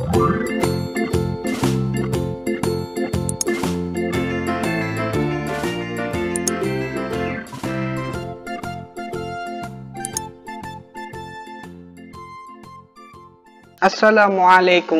Assalamualaikum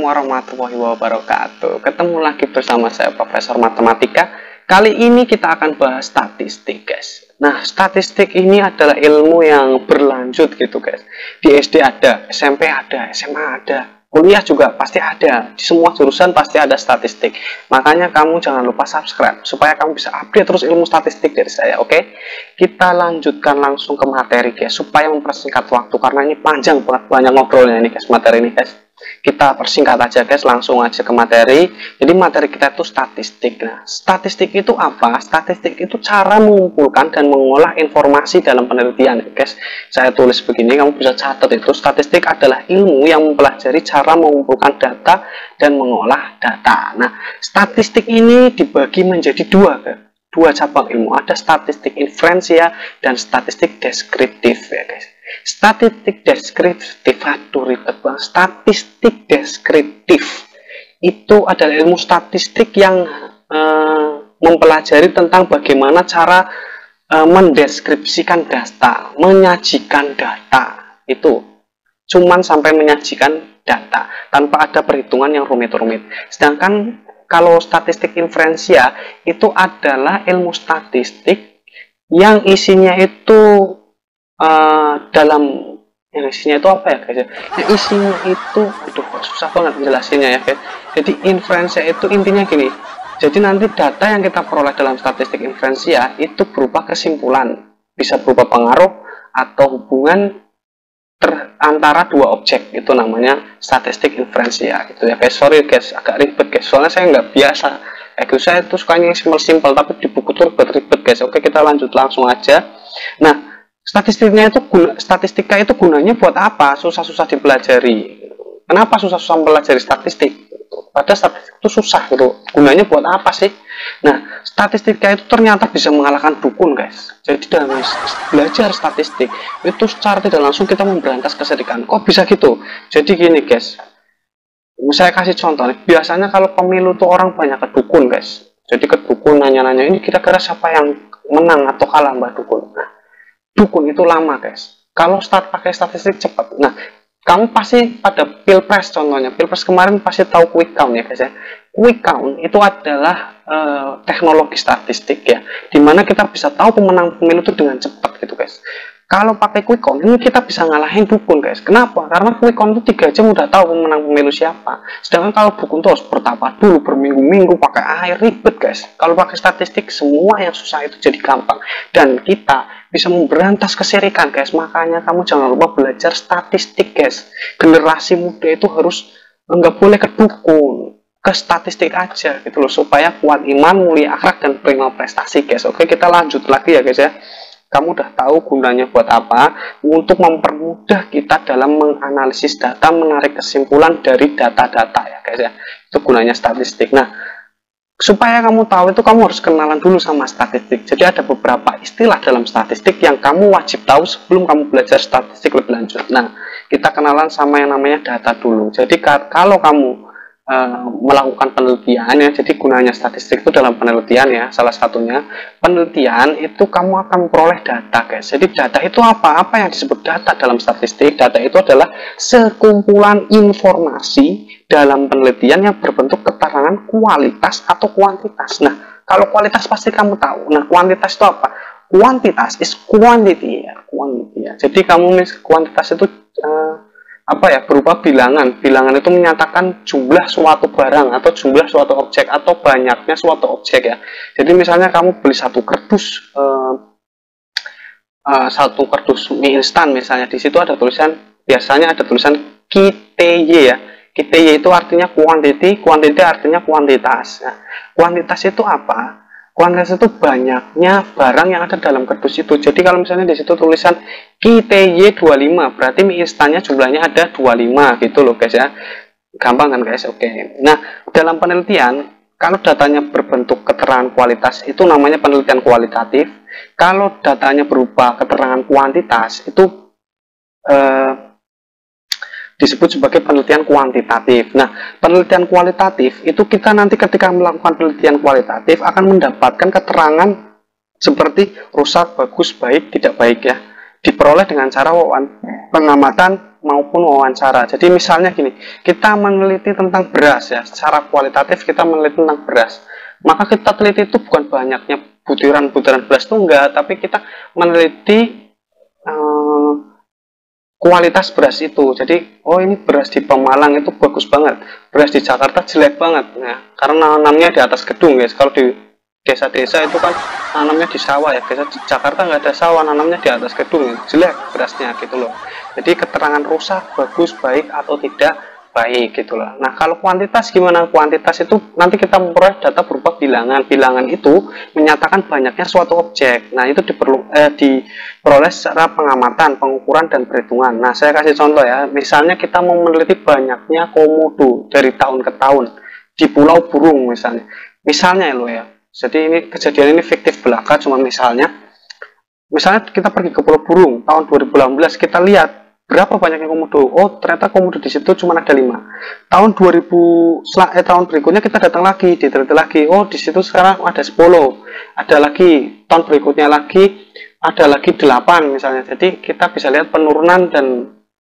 warahmatullahi wabarakatuh. Ketemu lagi bersama saya Profesor Matematika. Kali ini kita akan bahas statistik, guys. Nah, statistik ini adalah ilmu yang berlanjut gitu, guys. Di SD ada, SMP ada, SMA ada, kuliah juga pasti ada. Di semua jurusan pasti ada statistik. Makanya kamu jangan lupa subscribe supaya kamu bisa update terus ilmu statistik dari saya, oke? Kita lanjutkan langsung ke materi, guys, supaya mempersingkat waktu karena ini panjang banget, banyak ngobrolnya ini, guys, materi ini, guys. Kita persingkat aja, guys, langsung aja ke materi. Jadi materi kita itu statistik. Nah, statistik itu apa? Statistik itu cara mengumpulkan dan mengolah informasi dalam penelitian, guys. Saya tulis begini, kamu bisa catat itu. Statistik adalah ilmu yang mempelajari cara mengumpulkan data dan mengolah data. Nah, statistik ini dibagi menjadi dua cabang ilmu. Ada statistik inferensial dan statistik deskriptif, ya, guys. Statistik deskriptif, aduh ribet banget. Statistik deskriptif itu adalah ilmu statistik yang mempelajari tentang bagaimana cara mendeskripsikan data, menyajikan data. Itu cuman sampai menyajikan data tanpa ada perhitungan yang rumit-rumit. Sedangkan kalau statistik inferensial itu adalah ilmu statistik yang isinya itu isinya itu apa ya, guys? Nah, isinya itu, aduh, susah banget jelasinnya ya, guys. Jadi inferensial itu intinya gini. Jadi nanti data yang kita peroleh dalam statistik inferensial itu berupa kesimpulan, bisa berupa pengaruh atau hubungan antara dua objek. Itu namanya statistik inferensial gitu ya, guys. Sorry, guys, agak ribet, guys, soalnya saya nggak biasa saya tuh sukanya yang simpel-simpel, tapi di buku tuh ribet-ribet, guys. Oke, kita lanjut langsung aja. Nah, statistika itu gunanya buat apa? Susah-susah dipelajari. Kenapa susah-susah mempelajari statistik? Padahal statistik itu susah gitu. Gunanya buat apa sih? Nah, statistika itu ternyata bisa mengalahkan dukun, guys. Jadi dalam belajar statistik itu secara tidak langsung kita memberantas kesedihan. Kok bisa gitu? Jadi gini, guys. Saya kasih contoh nih. Biasanya kalau pemilu tuh orang banyak ke dukun, guys. Jadi ke dukun nanya-nanya, ini kira-kira siapa yang menang atau kalah, Mbak Dukun. Nah, dukun itu lama, guys. Kalau pakai statistik cepat. Nah, kamu pasti pada pilpres, contohnya pilpres kemarin pasti tahu quick count ya, guys ya. Quick count itu adalah teknologi statistik ya, dimana kita bisa tahu pemenang pemilu itu dengan cepat gitu, guys. Kalau pakai quick count ini kita bisa ngalahin dukun, guys. Kenapa? Karena quick count itu 3 jam udah tahu pemenang pemilu siapa. Sedangkan kalau dukun terus bertapa dulu berminggu-minggu pakai air, ribet, guys. Kalau pakai statistik semua yang susah itu jadi gampang dan kita bisa memberantas kesirikan, guys. Makanya kamu jangan lupa belajar statistik, guys. Generasi muda itu harus nggak boleh ke dukun, ke statistik aja gitu loh, supaya kuat iman, mulia akhlak, dan prima prestasi, guys. Oke, kita lanjut lagi ya, guys ya. Kamu udah tahu gunanya buat apa? Untuk mempermudah kita dalam menganalisis data, menarik kesimpulan dari data-data ya, guys ya. Itu gunanya statistik. Nah, supaya kamu tahu itu kamu harus kenalan dulu sama statistik. Jadi ada beberapa istilah dalam statistik yang kamu wajib tahu sebelum kamu belajar statistik lebih lanjut. Nah, kita kenalan sama yang namanya data dulu. Jadi kalau kamu melakukan penelitian ya, jadi gunanya statistik itu dalam penelitian ya, salah satunya penelitian itu kamu akan memperoleh data, guys. Jadi data itu apa yang disebut data dalam statistik? Data itu adalah sekumpulan informasi dalam penelitian yang berbentuk keterangan kualitas atau kuantitas. Nah, kalau kualitas pasti kamu tahu. Nah, kuantitas itu apa? Kuantitas is quantity ya, quantity ya. Jadi kuantitas itu berupa bilangan. Bilangan itu menyatakan jumlah suatu barang atau jumlah suatu objek atau banyaknya suatu objek ya. Jadi misalnya kamu beli satu kardus mie instan misalnya, di situ ada tulisan, biasanya ada tulisan QTY ya. QTY itu artinya quantity, quantity artinya kuantitas. Nah, kuantitas itu apa? Kuantitas itu banyaknya barang yang ada dalam kardus itu. Jadi kalau misalnya di situ tulisan QTY 25, berarti mie instannya jumlahnya ada 25 gitu loh, guys ya. Gampang kan, guys? Oke. Nah, dalam penelitian kalau datanya berbentuk keterangan kualitas itu namanya penelitian kualitatif. Kalau datanya berupa keterangan kuantitas itu disebut sebagai penelitian kuantitatif. Nah, penelitian kualitatif itu kita nanti ketika melakukan penelitian kualitatif akan mendapatkan keterangan seperti rusak, bagus, baik, tidak baik ya. Diperoleh dengan cara pengamatan maupun wawancara. Jadi misalnya gini, kita meneliti tentang beras ya, secara kualitatif kita meneliti tentang beras. Maka kita teliti itu bukan banyaknya butiran-butiran beras itu enggak, tapi kita meneliti kualitas beras itu. Jadi, oh ini beras di Pemalang itu bagus banget, beras di Jakarta jelek banget. Nah, karena nanamnya di atas gedung guys. Kalau di desa-desa itu kan nanamnya di sawah ya. Desa di Jakarta nggak ada sawah, nanamnya di atas gedung, jelek berasnya gitu loh. Jadi keterangan rusak, bagus, baik atau tidak baik gitu loh. Nah, kalau kuantitas gimana? Kuantitas itu nanti kita memperoleh data berupa bilangan. Bilangan itu menyatakan banyaknya suatu objek. Nah, itu diperoleh secara pengamatan, pengukuran, dan perhitungan. Nah, saya kasih contoh ya. Misalnya kita mau meneliti banyaknya komodo dari tahun ke tahun di Pulau Burung misalnya. Misalnya ya lo ya. Jadi ini kejadian ini fiktif belaka, cuma misalnya kita pergi ke Pulau Burung tahun 2018, kita lihat berapa banyaknya komodo. Oh, ternyata komodo di situ cuma ada 5. Tahun tahun berikutnya kita datang lagi, diteliti lagi. Oh, di situ sekarang ada 10. Ada lagi tahun berikutnya lagi ada lagi 8 misalnya. Jadi kita bisa lihat penurunan dan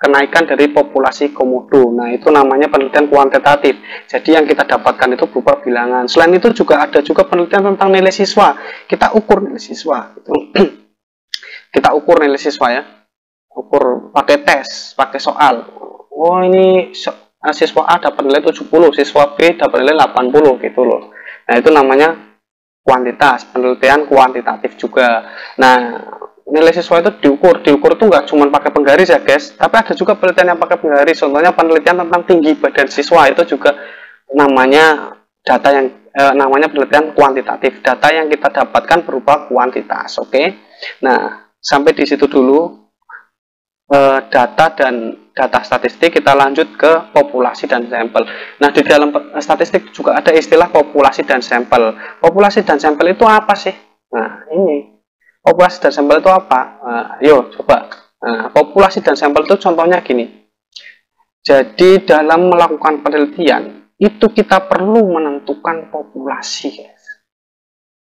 kenaikan dari populasi komodo. Nah, itu namanya penelitian kuantitatif. Jadi yang kita dapatkan itu berupa bilangan. Selain itu juga ada juga penelitian tentang nilai siswa. Kita ukur nilai siswa. Kita ukur nilai siswa ya. Ukur pakai tes, pakai soal. Oh, ini siswa A dapat nilai 70, siswa B dapat nilai 80 gitu loh. Nah, itu namanya kuantitas, penelitian kuantitatif juga. Nah, nilai siswa itu diukur itu nggak cuma pakai penggaris ya guys, tapi ada juga penelitian yang pakai penggaris. Contohnya penelitian tentang tinggi badan siswa, itu juga namanya data yang namanya penelitian kuantitatif. Data yang kita dapatkan berupa kuantitas. Oke. Nah, sampai di situ dulu data statistik. Kita lanjut ke populasi dan sampel. Nah, di dalam statistik juga ada istilah populasi dan sampel. Populasi dan sampel itu apa sih? Nah, ini populasi dan sampel itu apa? Yuk coba. Nah, populasi dan sampel itu contohnya gini. Jadi dalam melakukan penelitian itu kita perlu menentukan populasi, guys.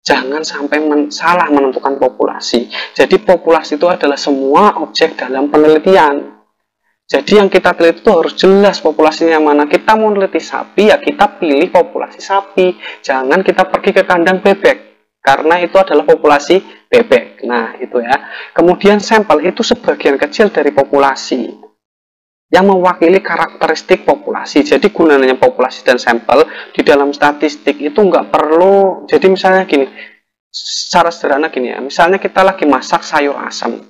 Jangan sampai salah menentukan populasi. Jadi populasi itu adalah semua objek dalam penelitian. Jadi yang kita teliti itu harus jelas populasinya mana. Kita mau meneliti sapi ya kita pilih populasi sapi. Jangan kita pergi ke kandang bebek, karena itu adalah populasi bebek. Nah, itu ya. Kemudian sampel itu sebagian kecil dari populasi yang mewakili karakteristik populasi. Jadi gunanya populasi dan sampel di dalam statistik itu nggak perlu. Jadi misalnya gini, secara sederhana gini ya, misalnya kita lagi masak sayur asam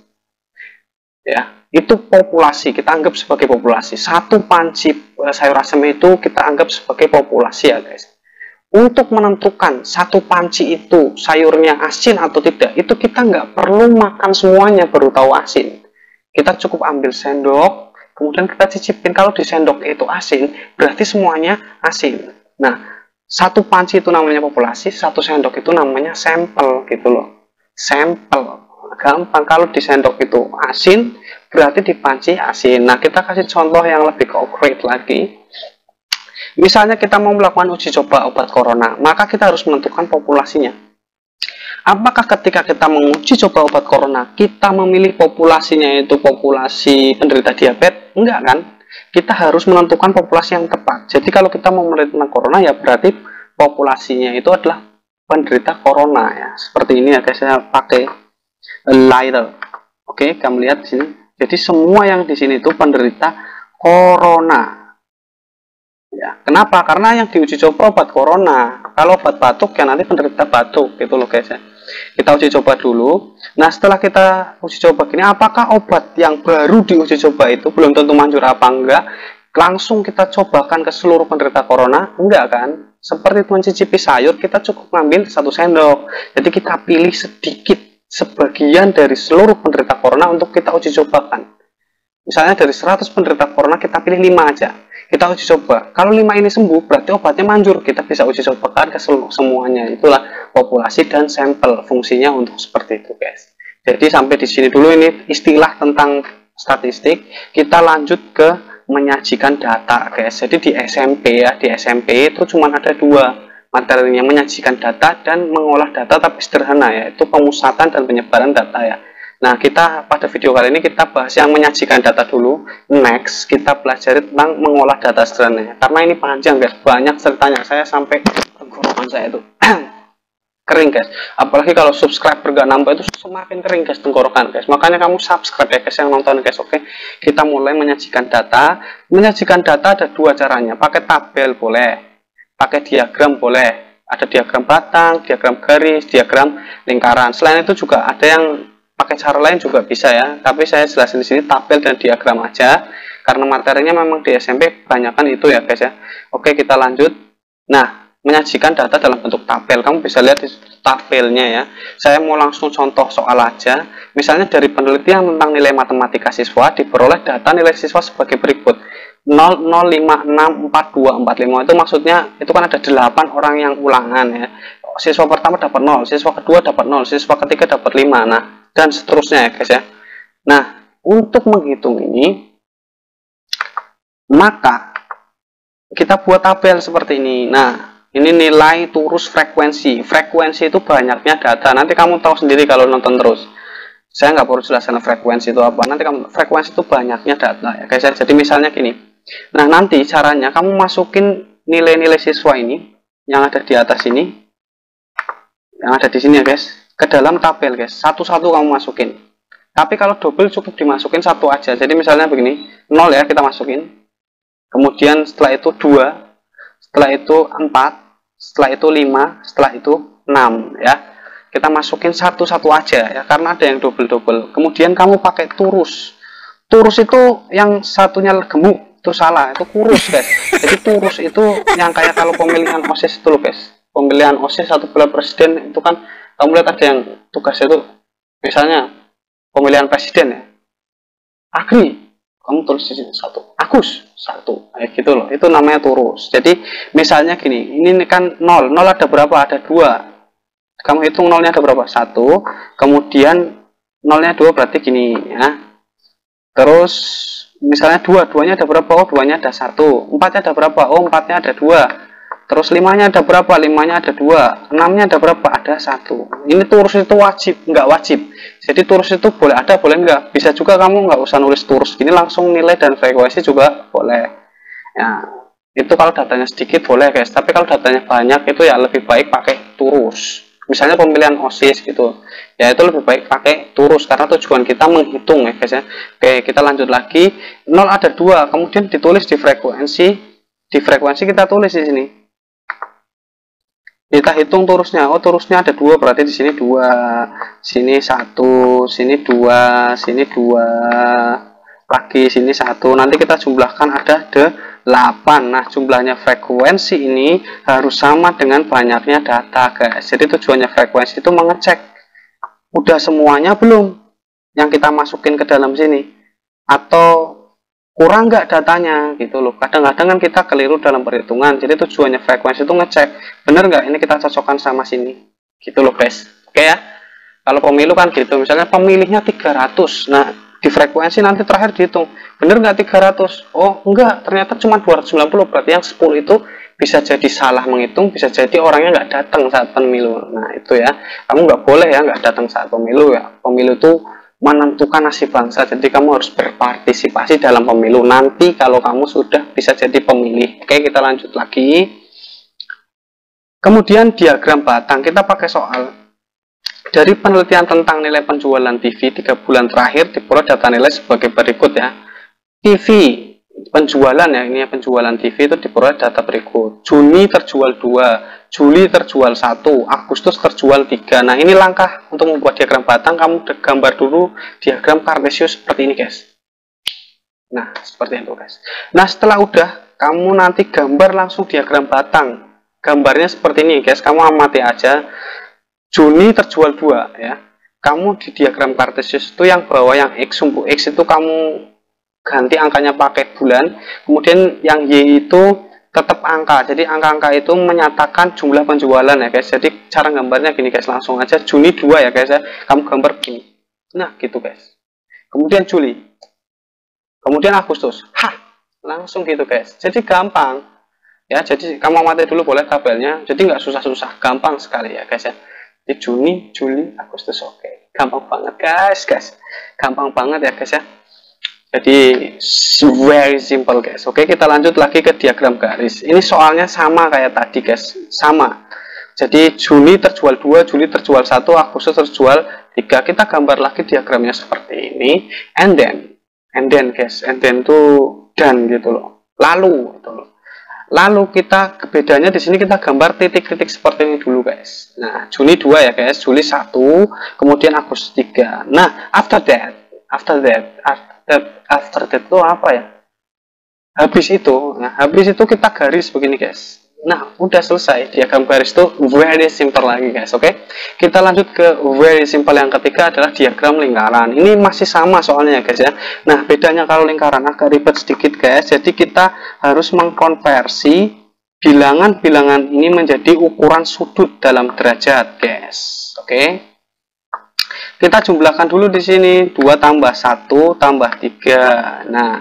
ya, itu populasi, kita anggap sebagai populasi. Satu panci sayur asam itu kita anggap sebagai populasi ya guys. Untuk menentukan satu panci itu sayurnya asin atau tidak, itu kita nggak perlu makan semuanya baru tahu asin. Kita cukup ambil sendok, kemudian kita cicipin. Kalau di sendok itu asin, berarti semuanya asin. Nah, satu panci itu namanya populasi, satu sendok itu namanya sampel gitu loh. Sampel. Gampang, kalau di sendok itu asin, berarti di panci asin. Nah, kita kasih contoh yang lebih konkret lagi. Misalnya kita mau melakukan uji coba obat corona, maka kita harus menentukan populasinya. Apakah ketika kita menguji coba obat corona, kita memilih populasinya itu populasi penderita diabetes? Enggak kan? Kita harus menentukan populasi yang tepat. Jadi kalau kita mau meneliti tentang corona, ya berarti populasinya itu adalah penderita corona ya. Seperti ini ya guys, saya pakai lighter. Oke, kamu lihat di sini. Jadi semua yang di sini itu penderita corona. Ya, kenapa? Karena yang diuji coba obat corona. Kalau obat batuk ya nanti penderita batuk gitu loh guys ya. Kita uji coba dulu. Nah, setelah kita uji coba gini, apakah obat yang baru diuji coba itu belum tentu manjur apa enggak? Langsung kita cobakan ke seluruh penderita corona? Enggak kan? Seperti mencicipi sayur, kita cukup ngambil 1 sendok. Jadi kita pilih sedikit, sebagian dari seluruh penderita corona untuk kita uji cobakan. Misalnya dari 100 penderita corona kita pilih 5 aja. Kita uji coba. Kalau 5 ini sembuh, berarti obatnya manjur. Kita bisa uji cobakan ke semuanya. Itulah populasi dan sampel. Fungsinya untuk seperti itu, guys. Jadi sampai di sini dulu ini istilah tentang statistik. Kita lanjut ke menyajikan data guys. Jadi di SMP ya, di SMP itu cuma ada dua materinya, menyajikan data dan mengolah data, tapi sederhana ya, itu pemusatan dan penyebaran data ya. Nah, kita pada video kali ini kita bahas yang menyajikan data dulu. Next, kita pelajari tentang mengolah data sederhana. Karena ini panjang guys, banyak ceritanya. Saya sampai tenggorokan saya itu kering guys. Apalagi kalau subscriber gak nambah itu semakin kering guys tenggorokan guys. Makanya kamu subscribe ya guys yang nonton guys. Oke, kita mulai menyajikan data. Menyajikan data ada dua caranya. Pakai tabel boleh, pakai diagram boleh. Ada diagram batang, diagram garis, diagram lingkaran. Selain itu juga ada yang pakai cara lain juga bisa ya, tapi saya jelasin di sini tabel dan diagram aja karena materinya memang di SMP kebanyakan itu ya guys ya. Oke, kita lanjut. Nah, menyajikan data dalam bentuk tabel, kamu bisa lihat di tabelnya ya. Saya mau langsung contoh soal aja. Misalnya dari penelitian tentang nilai matematika siswa, diperoleh data nilai siswa sebagai berikut. 0,0564245 itu maksudnya itu kan ada 8 orang yang ulangan ya. Siswa pertama dapat 0, siswa kedua dapat 0, siswa ketiga dapat 5. Nah, dan seterusnya ya guys ya. Nah, untuk menghitung ini maka kita buat tabel seperti ini. Nah, ini nilai turus frekuensi. Frekuensi itu banyaknya data. Nanti kamu tahu sendiri kalau nonton terus. Saya nggak perlu jelaskan frekuensi itu apa. Nanti kamu, frekuensi itu banyaknya data ya guys ya. Jadi misalnya gini. Nah, nanti caranya kamu masukin nilai-nilai siswa ini yang ada di atas ini, yang ada di sini ya guys, ke dalam tabel guys. Satu-satu kamu masukin. Tapi kalau double cukup dimasukin satu aja. Jadi misalnya begini, 0 ya kita masukin. Kemudian setelah itu 2, setelah itu 4, setelah itu 5, setelah itu 6 ya. Kita masukin satu-satu aja ya, karena ada yang double-double. Kemudian kamu pakai turus. Turus itu yang satunya gemuk, itu salah, itu kurus guys. Jadi turus itu yang kayak kalau pemilihan OSIS itu loh guys. Pemilihan OSIS satu bulan presiden itu kan kamu lihat ada yang tugasnya itu misalnya pemilihan presiden ya. Agri, kamu tulis di sini 1. Agus 1. Kayak gitu loh. Itu namanya turus. Jadi misalnya gini, ini kan 0. 0 ada berapa? Ada 2. Kamu hitung 0-nya ada berapa? 1. Kemudian 0-nya 2 berarti gini ya. Terus misalnya 2, 2-nya ada berapa? Oh, 2-nya ada 1. 4-nya ada berapa? Oh, 4-nya ada 2. Terus 5-nya ada berapa? 5-nya ada 2. 6-nya ada berapa? Ada 1. Ini turus itu wajib, nggak wajib. Jadi turus itu boleh ada, boleh enggak. Bisa juga kamu nggak usah nulis turus gini, langsung nilai dan frekuensi juga boleh. Ya, itu kalau datanya sedikit boleh guys. Tapi kalau datanya banyak itu ya lebih baik pakai turus. Misalnya pemilihan OSIS gitu. Ya itu lebih baik pakai turus karena tujuan kita menghitung ya guys ya. Oke, kita lanjut lagi. 0 ada 2, kemudian ditulis di frekuensi. Di frekuensi kita tulis di sini. Kita hitung turusnya. Oh, turusnya ada 2, berarti di sini 2, sini 1, sini 2, sini 2, lagi sini 1. Nanti kita jumlahkan ada 8. Nah, jumlahnya frekuensi ini harus sama dengan banyaknya data guys. Jadi tujuannya frekuensi itu mengecek udah semuanya belum yang kita masukin ke dalam sini, atau kurang nggak datanya gitu loh. Kadang-kadang kan kita keliru dalam perhitungan. Jadi tujuannya frekuensi itu ngecek bener nggak ini kita cocokkan sama sini gitu loh guys. Oke ya, kalau pemilu kan gitu, misalnya pemilihnya 300. Nah, di frekuensi nanti terakhir dihitung bener nggak 300. Oh enggak, ternyata cuma 290. Berarti yang 10 itu bisa jadi salah menghitung, bisa jadi orangnya nggak datang saat pemilu. Nah itu ya, kamu nggak boleh ya nggak datang saat pemilu ya. Pemilu itu menentukan nasib bangsa, jadi kamu harus berpartisipasi dalam pemilu nanti kalau kamu sudah bisa jadi pemilih. Oke, kita lanjut lagi. Kemudian diagram batang, kita pakai soal dari penelitian tentang nilai penjualan TV 3 bulan terakhir diperoleh data nilai sebagai berikut ya. TV penjualan ya, ini penjualan TV itu diperoleh data berikut. Juni terjual 2, Juli terjual 1, Agustus terjual 3. Nah, ini langkah untuk membuat diagram batang. Kamu gambar dulu diagram kartesius seperti ini guys. Nah, seperti itu guys. Nah, setelah udah, kamu nanti gambar langsung diagram batang. Gambarnya seperti ini guys, kamu amati aja. Juni terjual 2 ya. Kamu di diagram kartesius itu yang bawah yang X, sumbu X itu kamu ganti angkanya pakai bulan. Kemudian yang Y itu tetap angka, jadi angka-angka itu menyatakan jumlah penjualan ya guys. Jadi cara gambarnya gini guys, langsung aja Juni 2 ya guys ya, kamu gambar begini. Nah gitu guys. Kemudian Juli, kemudian Agustus. Hah, langsung gitu guys. Jadi gampang ya. Jadi kamu amati dulu boleh tabelnya, jadi nggak susah-susah, gampang sekali ya guys ya. Di Juni, Juli, Agustus, oke. Gampang banget guys, gampang banget ya guys ya. Jadi very simple guys. Oke, kita lanjut lagi ke diagram garis. Ini soalnya sama kayak tadi guys, sama. Jadi Juni terjual 2, Juli terjual 1, Agustus terjual 3. Kita gambar lagi diagramnya seperti ini. And then guys, and then tuh dan gitu loh. Lalu gitu loh. Lalu kita bedanya di sini kita gambar titik-titik seperti ini dulu guys. Nah, Juni 2 ya guys, Juli 1, kemudian Agustus 3. Nah, after that itu apa ya? Habis itu kita garis begini guys. Nah, udah selesai. Diagram garis itu very simple lagi guys, oke? Kita lanjut ke very simple yang ketiga adalah diagram lingkaran. Ini masih sama soalnya ya guys ya. Nah, bedanya kalau lingkaran agak ribet sedikit guys. Jadi kita harus mengkonversi bilangan-bilangan ini menjadi ukuran sudut dalam derajat guys, oke? Kita jumlahkan dulu di sini 2 tambah 1 tambah 3. Nah,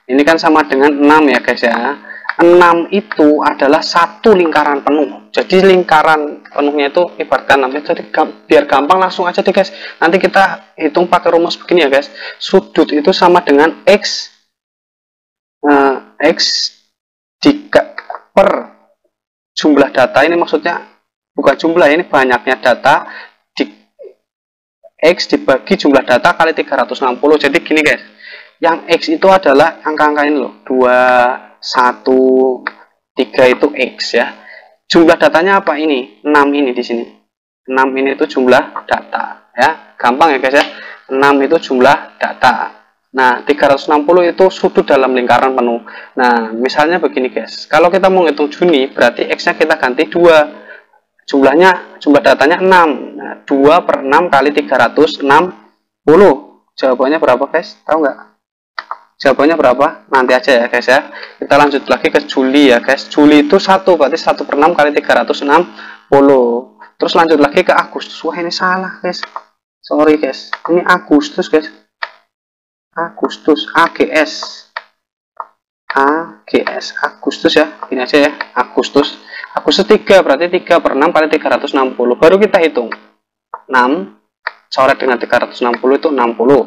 ini kan sama dengan 6 ya guys ya. 6 itu adalah satu lingkaran penuh. Jadi lingkaran penuhnya itu ibaratkan 6. Jadi biar gampang langsung aja deh guys. Nanti kita hitung pakai rumus begini ya guys. Sudut itu sama dengan X per jumlah data. Ini maksudnya bukan jumlah, ini banyaknya data. X dibagi jumlah data kali 360. Jadi gini guys. Yang X itu adalah angka-angka ini loh. 2, 1, 3 itu X ya. Jumlah datanya apa ini? 6 ini di sini. 6 ini itu jumlah data ya. Gampang ya guys ya. 6 itu jumlah data. Nah, 360 itu sudut dalam lingkaran penuh. Nah, misalnya begini guys. Kalau kita mau ngitung Juni, berarti X-nya kita ganti 2. Jumlah datanya 6. Nah, 2 per 6 kali 360. Jawabannya berapa guys? Tahu nggak? Jawabannya berapa? Nanti aja ya guys ya. Kita lanjut lagi ke Juli ya guys. Juli itu 1, berarti 1 per 6 kali 360. Terus lanjut lagi ke Agustus. Wah, ini salah guys. Sorry guys. Ini Agustus guys. Agustus. AGS. Agustus ya. Ini aja ya. Agustus 3, berarti 3 per 6 kali 360. Baru kita hitung. 6. Coret dengan 360 itu 60.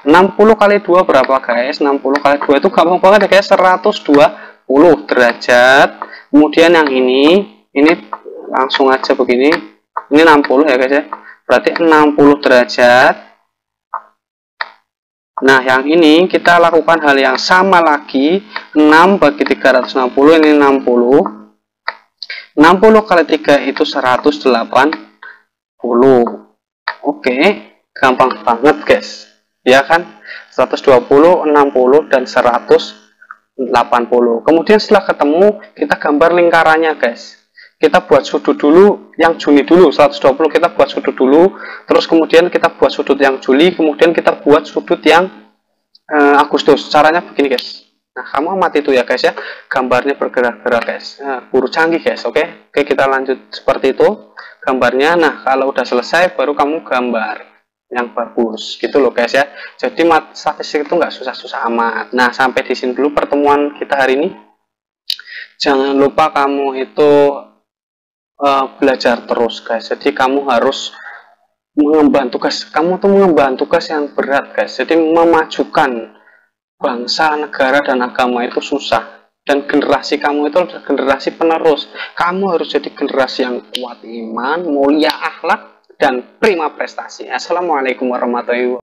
60 kali 2 berapa guys? 60 kali 2 itu gampang banget ya guys, 120 derajat. Kemudian yang ini langsung aja begini. Ini 60 ya guys ya. Berarti 60 derajat. Nah, yang ini kita lakukan hal yang sama lagi. 6 bagi 360 ini 60. 60 kali 3 itu 180. Oke, gampang banget guys. Ya kan, 120, 60, dan 180. Kemudian setelah ketemu, kita gambar lingkarannya guys. Kita buat sudut dulu yang Juni dulu, 120 kita buat sudut dulu. Terus kemudian kita buat sudut yang Juli, kemudian kita buat sudut yang Agustus. Caranya begini guys. Nah, kamu amati itu ya guys ya. Gambarnya bergerak-gerak guys. Nah, buru canggih guys, oke? Oke, kita lanjut seperti itu gambarnya. Nah, kalau udah selesai, baru kamu gambar yang bagus gitu loh guys ya. Jadi statistik itu nggak susah-susah amat. Nah, sampai di sini dulu pertemuan kita hari ini. Jangan lupa kamu itu belajar terus guys. Jadi kamu harus mengemban tugas. Kamu tuh mengemban tugas yang berat guys. Jadi memajukan bangsa, negara, dan agama itu susah. Dan generasi kamu itu adalah generasi penerus. Kamu harus jadi generasi yang kuat iman, mulia akhlak, dan prima prestasi. Assalamualaikum warahmatullahi wabarakatuh.